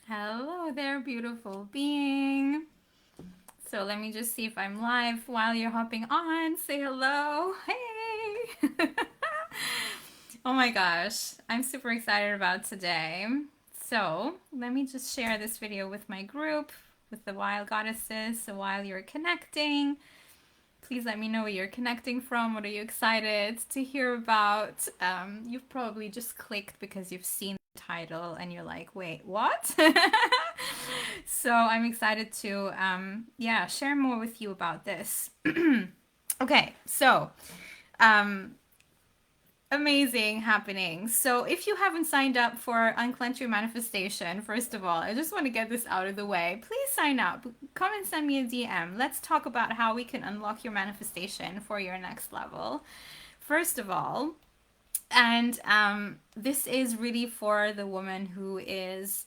Hello there, beautiful being. So let me just see if I'm live while you're hopping on. Say hello. Hey. Oh my gosh, I'm super excited about today. So let me just share this video with my group, with the Wild Goddesses. So while you're connecting, please let me know where you're connecting from. What are you excited to hear about? You've probably just clicked because you've seen the title and you're like, wait, what? So I'm excited to, yeah, share more with you about this. Okay, so um, amazing happening. So if you haven't signed up for Unclench Your Manifestation, first of all, I just want to get this out of the way. Please sign up. Come and send me a DM. Let's talk about how we can unlock your manifestation for your next level. First of all, and this is really for the woman who is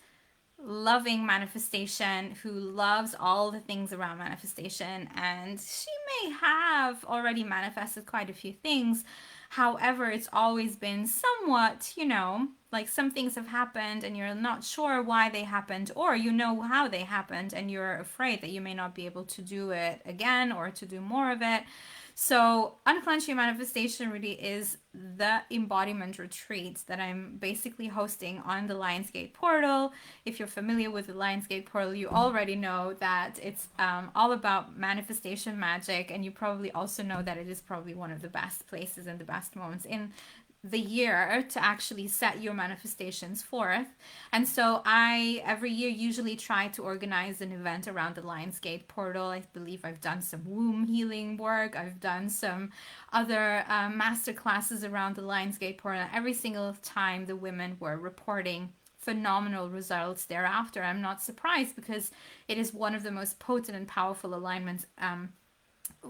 loving manifestation, who loves all the things around manifestation, and she may have already manifested quite a few things. However, it's always been somewhat, like some things have happened and you're not sure why they happened, or you know how they happened and you're afraid that you may not be able to do it again or to do more of it. So, Unclench Your Manifestation really is the embodiment retreat that I'm basically hosting on the Lionsgate portal. If you're familiar with the Lionsgate portal, you already know that it's all about manifestation magic, and you probably also know that it is probably one of the best places and the best moments in the year to actually set your manifestations forth. And so I every year usually try to organize an event around the Lionsgate portal. I believe I've done some womb healing work. I've done some other master classes around the Lionsgate portal. And every single time the women were reporting phenomenal results thereafter. I'm not surprised because it is one of the most potent and powerful alignments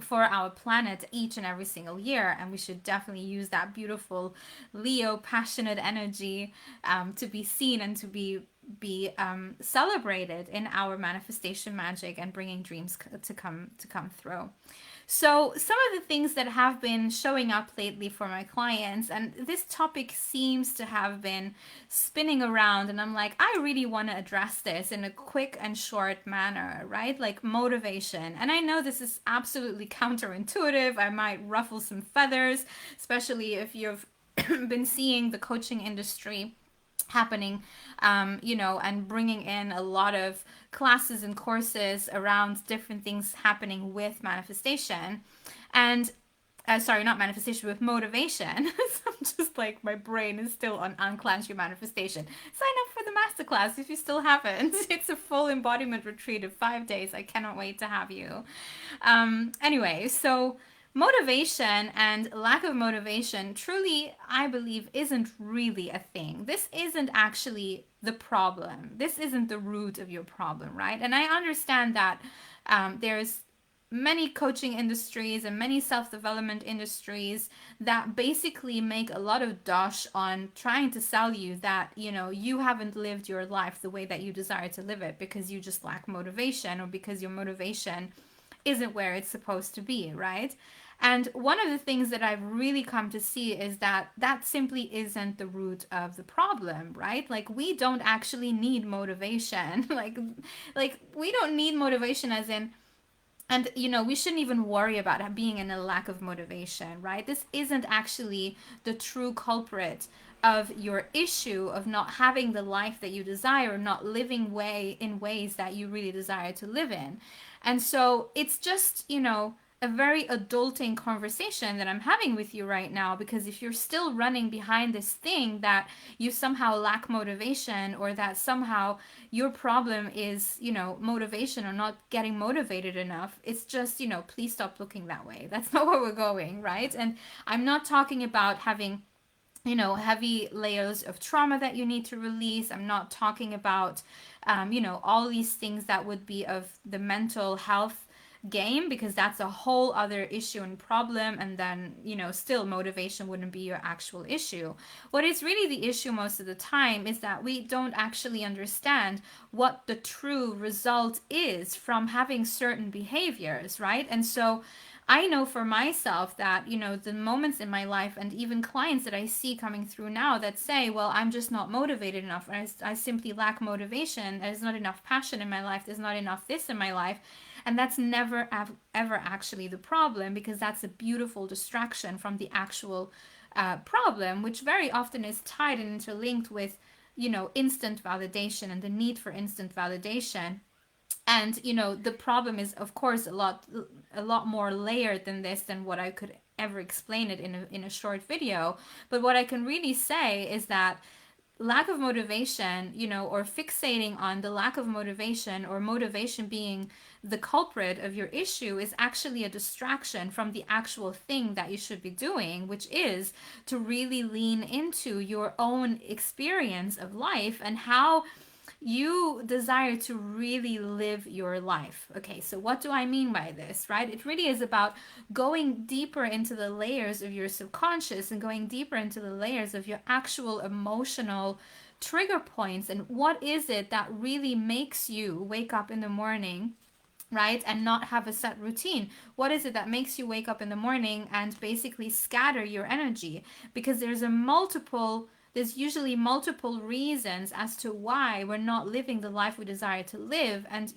for our planet each and every single year, and we should definitely use that beautiful Leo passionate energy to be seen and to be celebrated in our manifestation magic and bringing dreams to come through. So, some of the things that have been showing up lately for my clients, and this topic seems to have been spinning around, and I'm like, I really want to address this in a quick and short manner, right? Like motivation. And I know this is absolutely counterintuitive. I might ruffle some feathers, especially if you've been seeing the coaching industry happening, and bringing in a lot of classes and courses around different things happening with manifestation. And sorry, not manifestation, with motivation. So I'm just like, my brain is still on Unclench Your Manifestation. Sign up for the masterclass if you still haven't. It's a full embodiment retreat of 5 days. I cannot wait to have you. Anyway, so motivation and lack of motivation truly, I believe, isn't really a thing. This isn't actually the problem. This isn't the root of your problem, right? And I understand that there's many coaching industries and many self-development industries that basically make a lot of dosh on trying to sell you that you haven't lived your life the way that you desire to live it because you just lack motivation, or because your motivation isn't where it's supposed to be, right? And one of the things that I've really come to see is that that simply isn't the root of the problem, right? Like, we don't actually need motivation. like we don't need motivation as in, and we shouldn't even worry about being in a lack of motivation, right? This isn't actually the true culprit of your issue of not having the life that you desire, not living in ways that you really desire to live in. And so it's just, a very adulting conversation that I'm having with you right now, because if you're still running behind this thing that you somehow lack motivation, or that somehow your problem is, motivation or not getting motivated enough, it's just, please stop looking that way. That's not where we're going, right? And I'm not talking about having heavy layers of trauma that you need to release. I'm not talking about, all these things that would be of the mental health game, because that's a whole other issue and problem, and then still motivation wouldn't be your actual issue. What is really the issue most of the time is that we don't actually understand what the true result is from having certain behaviors, right? And so I know for myself that, the moments in my life and even clients that I see coming through now that say, well, I'm just not motivated enough. I simply lack motivation. There's not enough passion in my life. There's not enough this in my life. And that's never, ever actually the problem, because that's a beautiful distraction from the actual problem, which very often is tied and interlinked with, instant validation and the need for instant validation. And the problem is, of course, a lot more layered than this, than what I could ever explain it in a short video. But what I can really say is that lack of motivation, or fixating on the lack of motivation, or motivation being the culprit of your issue, is actually a distraction from the actual thing that you should be doing, which is to really lean into your own experience of life and how you desire to really live your life. Okay, so what do I mean by this, right? It really is about going deeper into the layers of your subconscious and going deeper into the layers of your actual emotional trigger points. And what is it that really makes you wake up in the morning, right, and not have a set routine? What is it that makes you wake up in the morning and basically scatter your energy? Because there's usually multiple reasons as to why we're not living the life we desire to live. And,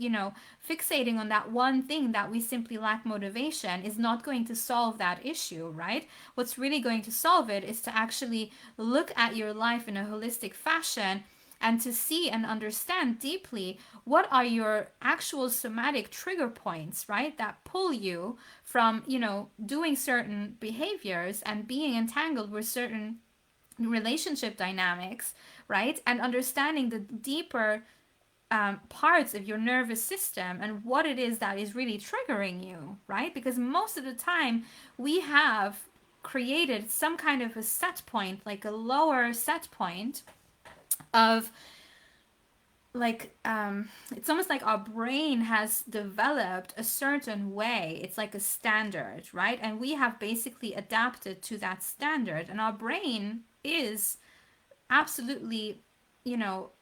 fixating on that one thing that we simply lack motivation is not going to solve that issue, right? What's really going to solve it is to actually look at your life in a holistic fashion, and to see and understand deeply what are your actual somatic trigger points, right, that pull you from, doing certain behaviors and being entangled with certain relationship dynamics, right? And understanding the deeper parts of your nervous system and what it is that is really triggering you, right? Because most of the time we have created some kind of a set point, like a lower set point of, like, it's almost like our brain has developed a certain way. It's like a standard, right? And we have basically adapted to that standard, and our brain is absolutely,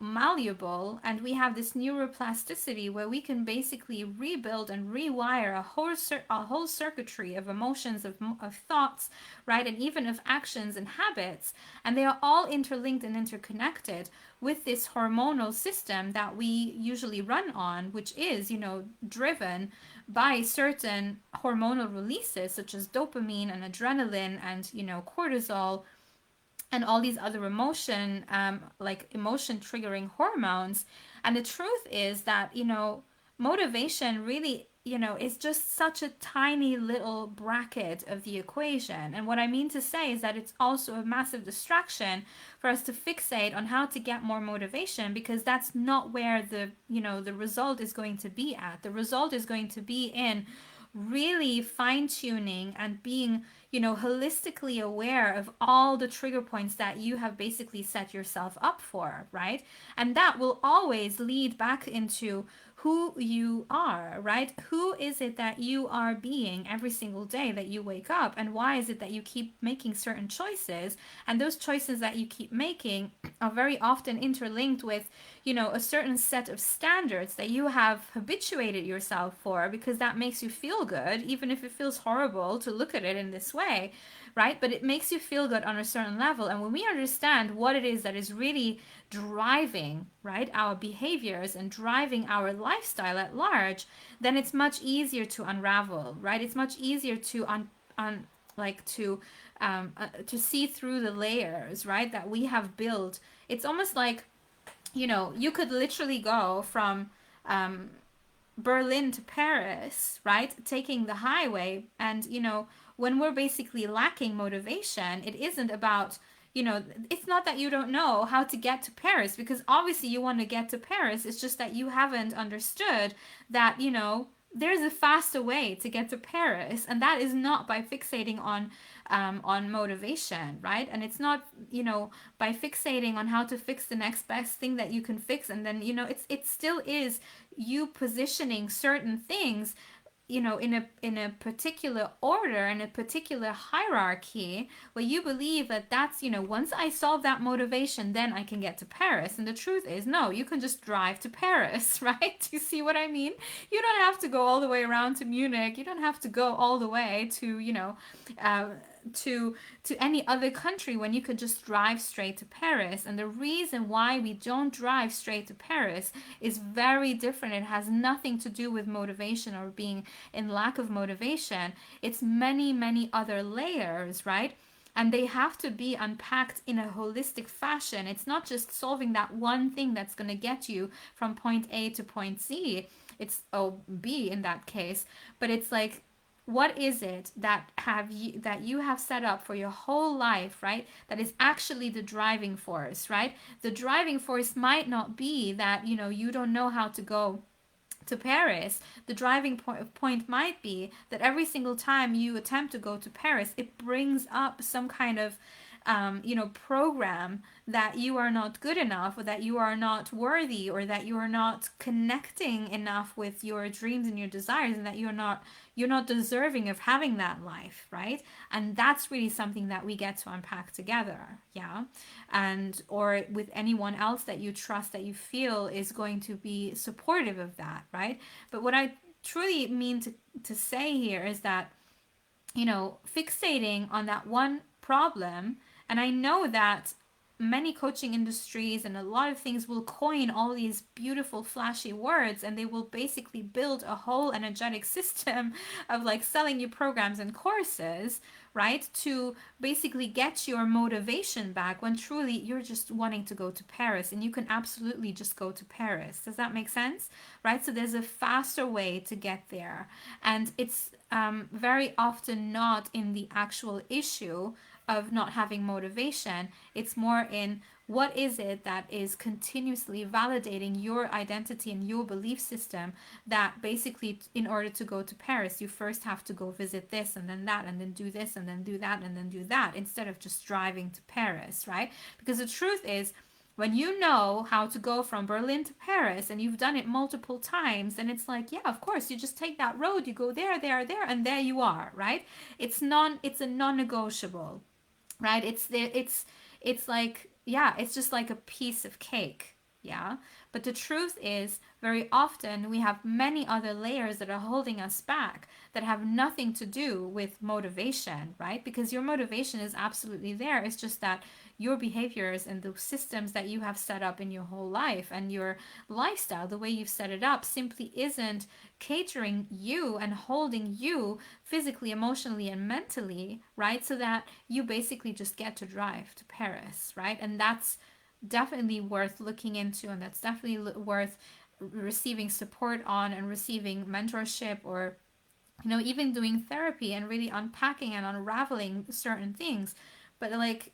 malleable, and we have this neuroplasticity where we can basically rebuild and rewire a whole circuitry of emotions, of thoughts, right, and even of actions and habits. And they are all interlinked and interconnected with this hormonal system that we usually run on, which is, driven by certain hormonal releases such as dopamine and adrenaline and, cortisol, and all these other like emotion triggering hormones. And the truth is that, motivation really, is just such a tiny little bracket of the equation. And what I mean to say is that it's also a massive distraction for us to fixate on how to get more motivation, because that's not where the result is going to be at. The result is going to be in really fine tuning and being, holistically aware of all the trigger points that you have basically set yourself up for, right? And that will always lead back into who you are, right? Who is it that you are being every single day that you wake up? And why is it that you keep making certain choices? And those choices that you keep making are very often interlinked with, a certain set of standards that you have habituated yourself for, because that makes you feel good, even if it feels horrible to look at it in this way, right? But it makes you feel good on a certain level. And when we understand what it is that is really driving, right, our behaviors and driving our lifestyle at large, then it's much easier to unravel, right? It's much easier to to see through the layers, right, that we have built. It's almost like, you could literally go from Berlin to Paris, right? Taking the highway. And, when we're basically lacking motivation, it isn't about, it's not that you don't know how to get to Paris, because obviously you want to get to Paris. It's just that you haven't understood that, there's a faster way to get to Paris, and that is not by fixating on motivation, right? And it's not, by fixating on how to fix the next best thing that you can fix, and then, it still is you positioning certain things, in a particular order, in a particular hierarchy, where you believe that that's, once I solve that motivation, then I can get to Paris. And the truth is, no, you can just drive to Paris, right? You see what I mean? You don't have to go all the way around to Munich. You don't have to go all the way to, uh, to any other country when you could just drive straight to Paris. And the reason why we don't drive straight to Paris is very different. It has nothing to do with motivation or being in lack of motivation. It's many, many other layers, right? And they have to be unpacked in a holistic fashion. It's not just solving that one thing that's going to get you from point A to point Z. It's B in that case, but it's like, what is it that you have set up for your whole life, right? That is actually the driving force, right? The driving force might not be that, you don't know how to go to Paris. The driving point might be that every single time you attempt to go to Paris, it brings up some kind of program that you are not good enough, or that you are not worthy, or that you are not connecting enough with your dreams and your desires, and that you're not deserving of having that life, right? And that's really something that we get to unpack together, yeah? And or with anyone else that you trust, that you feel is going to be supportive of that, right? But what I truly mean to say here is that, fixating on that one problem, and I know that many coaching industries and a lot of things will coin all these beautiful flashy words, and they will basically build a whole energetic system of like selling you programs and courses, right, to basically get your motivation back, when truly you're just wanting to go to Paris, and you can absolutely just go to Paris. Does that make sense? Right? So there's a faster way to get there, and it's very often not in the actual issue of not having motivation. It's more in, what is it that is continuously validating your identity and your belief system, that basically in order to go to Paris, you first have to go visit this and then that, and then do this and then do that and then do that, instead of just driving to Paris, right? Because the truth is, when you know how to go from Berlin to Paris and you've done it multiple times, and it's like, yeah, of course, you just take that road, you go there, and there you are, right? It's a non-negotiable, right? It's like, yeah, it's just like a piece of cake, yeah? But the truth is, very often we have many other layers that are holding us back, that have nothing to do with motivation, right? Because your motivation is absolutely there. It's just that your behaviors and the systems that you have set up in your whole life and your lifestyle, the way you've set it up, simply isn't catering you and holding you physically, emotionally, and mentally, right? So that you basically just get to drive to Paris, right? And that's definitely worth looking into, and that's definitely worth receiving support on, and receiving mentorship, or even doing therapy and really unpacking and unraveling certain things. But like,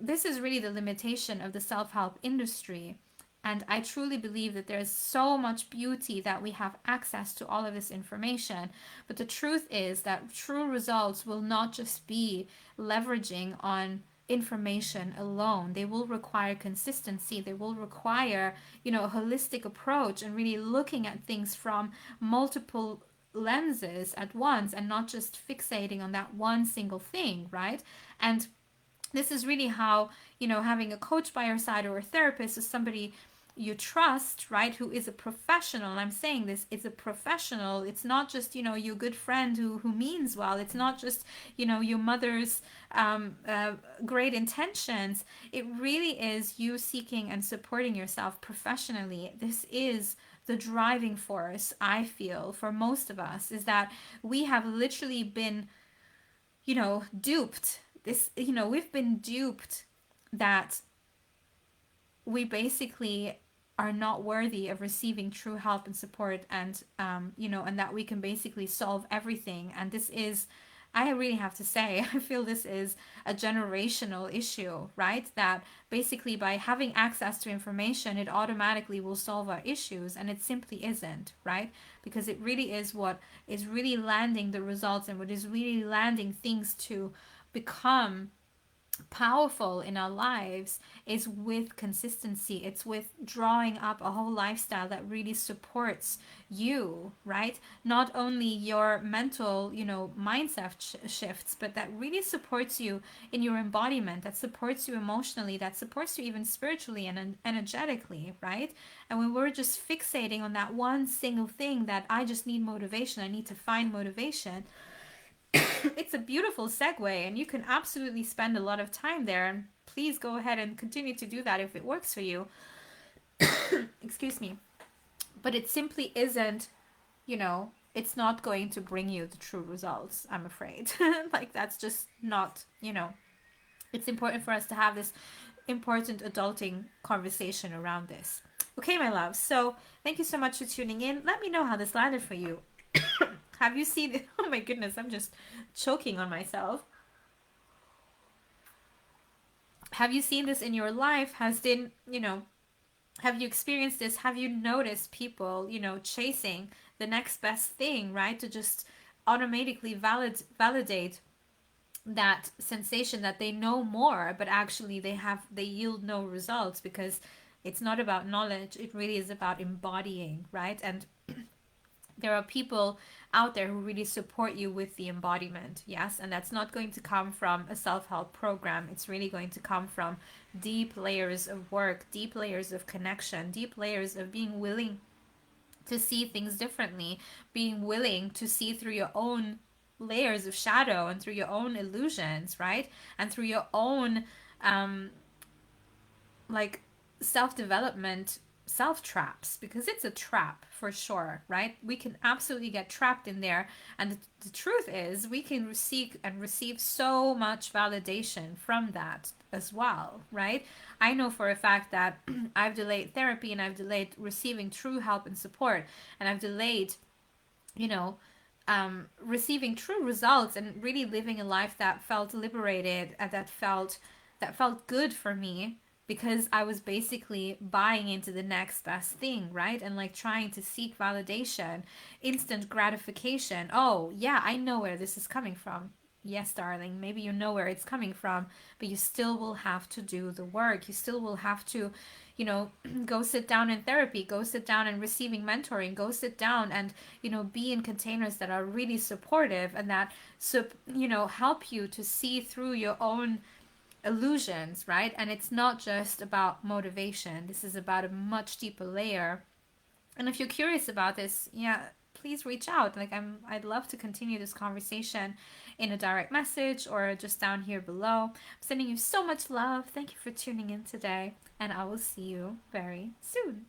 this is really the limitation of the self-help industry. And I truly believe that there's so much beauty that we have access to all of this information. But the truth is that true results will not just be leveraging on information alone. They will require consistency. They will require, a holistic approach, and really looking at things from multiple lenses at once, and not just fixating on that one single thing, right? And this is really how, having a coach by your side, or a therapist, is somebody you trust, right, who is a professional. And I'm saying this, is a professional. It's not just, your good friend who means well. It's not just, your mother's great intentions. It really is you seeking and supporting yourself professionally. This is the driving force, I feel, for most of us, is that we have literally been, duped. We've been duped that we basically are not worthy of receiving true help and support, and and that we can basically solve everything. And this is, I really have to say, I feel this is a generational issue, right? That basically by having access to information, it automatically will solve our issues, and it simply isn't, right? Because it really is what is really landing the results, and what is really landing things to become powerful in our lives is with consistency. It's with drawing up a whole lifestyle that really supports you, right? Not only your mental, mindset shifts, but that really supports you in your embodiment, that supports you emotionally, that supports you even spiritually and energetically, right? And when we're just fixating on that one single thing, that I just need motivation, I need to find motivation, it's a beautiful segue, and you can absolutely spend a lot of time there. And please go ahead and continue to do that if it works for you. Excuse me. But it simply isn't, it's not going to bring you the true results, I'm afraid. Like, that's just not, it's important for us to have this important adulting conversation around this. Okay, my love. So, thank you so much for tuning in. Let me know how this landed for you. Have you seen it? Oh my goodness, I'm just choking on myself. Have you seen this in your life? Have you experienced this? Have you noticed people, chasing the next best thing, right? To just automatically validate that sensation that they know more, but actually they yield no results, because it's not about knowledge. It really is about embodying, right? And there are people out there who really support you with the embodiment, yes, and that's not going to come from a self-help program. It's really going to come from deep layers of work, deep layers of connection, deep layers of being willing to see things differently, being willing to see through your own layers of shadow and through your own illusions, right? And through your own like self-development, self traps, because it's a trap for sure, right? We can absolutely get trapped in there. And the truth is, we can receive so much validation from that as well, right? I know for a fact that I've delayed therapy, and I've delayed receiving true help and support, and I've delayed, you know receiving true results, and really living a life that felt liberated, and that felt good for me, because I was basically buying into the next best thing, right? And like trying to seek validation, instant gratification. Oh, yeah, I know where this is coming from. Yes, darling, maybe you know where it's coming from, but you still will have to do the work. You still will have to, go sit down in therapy, go sit down and receiving mentoring, go sit down and, be in containers that are really supportive, and that, help you to see through your own illusions, right? And it's not just about motivation. This is about a much deeper layer. And if you're curious about this, yeah, please reach out. Like, I'd love to continue this conversation in a direct message or just down here below. I'm sending you so much love. Thank you for tuning in today, and I will see you very soon.